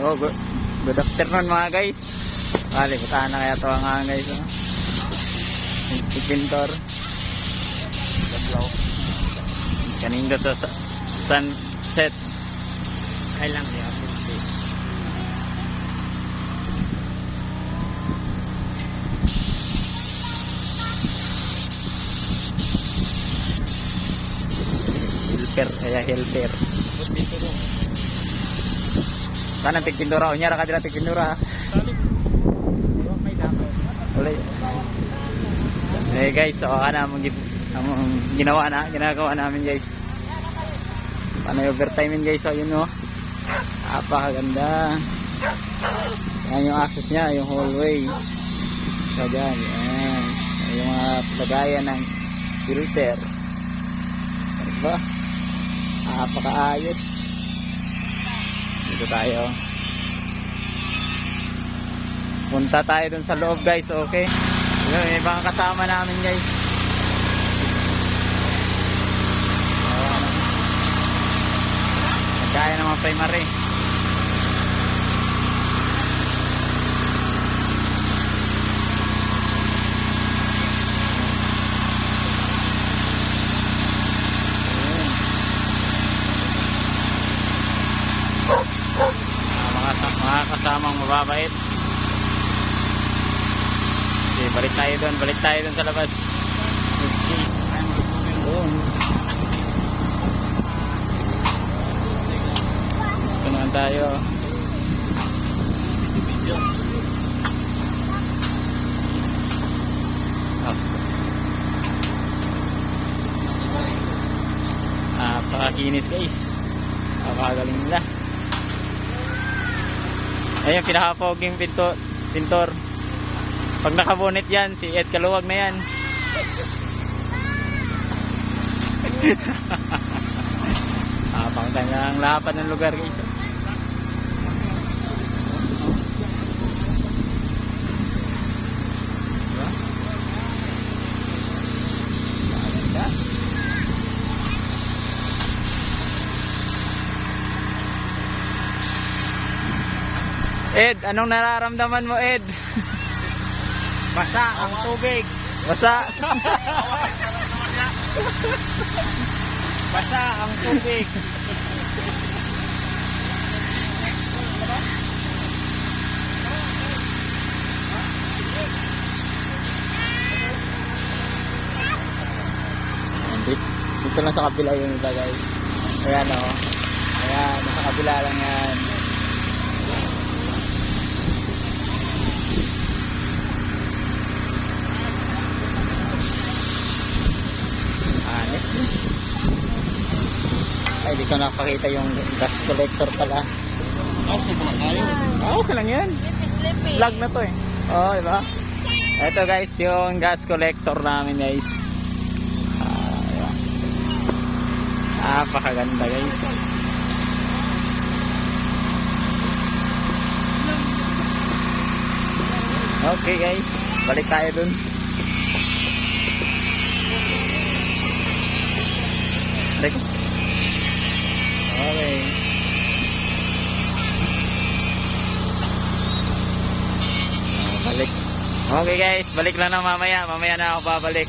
Oh, good afternoon mga guys. Bali, butahan na kaya ito nga guys. Oh. Pintor. Kanina to sa sunset. Ay lang ya. Helper, kaya helper. Sana tigpindura, unya ra ka dira tigpindura. Ulay. Eh guys, so ana ang ginagawa namin guys. Panay overtime guys, so yun oh. Napakaganda. Yan yung access niya, yung hallway. So dyan, yan. Yung mga lagayan ng filter. Diba? Napakaayos. Dito tayo. Punta tayo dun sa loob guys, okay? Yun, may mga kasama namin guys. Kaya naman primary. Mga kasamang mababait. Okay, balik tayo dun sa labas. Okay. Ito naman tayo. Napakakinis guys. Napakagaling nila. Ayun, pinakapoging pintor. Pag nakabonet yan, si Ed Kaluwag na yan. Napakaganda ang lapad ng lugar guys. Ed, anong nararamdaman mo Ed? Basa ang tubig. Basa. Basa ang tubig. Dito lang sa kabila yung iba guys. Ayan o. Ayan, nasa kabila lang yan. Ay, di ko nakakita yung gas collector pala. Okay lang yan. Vlog na to eh. Oo, diba? Ito guys, yung gas collector namin guys. Napakaganda guys. Okay guys, balik tayo dun. Balik. Okay. Balik. Okay guys, balik lang na mamaya. Mamaya na ako babalik.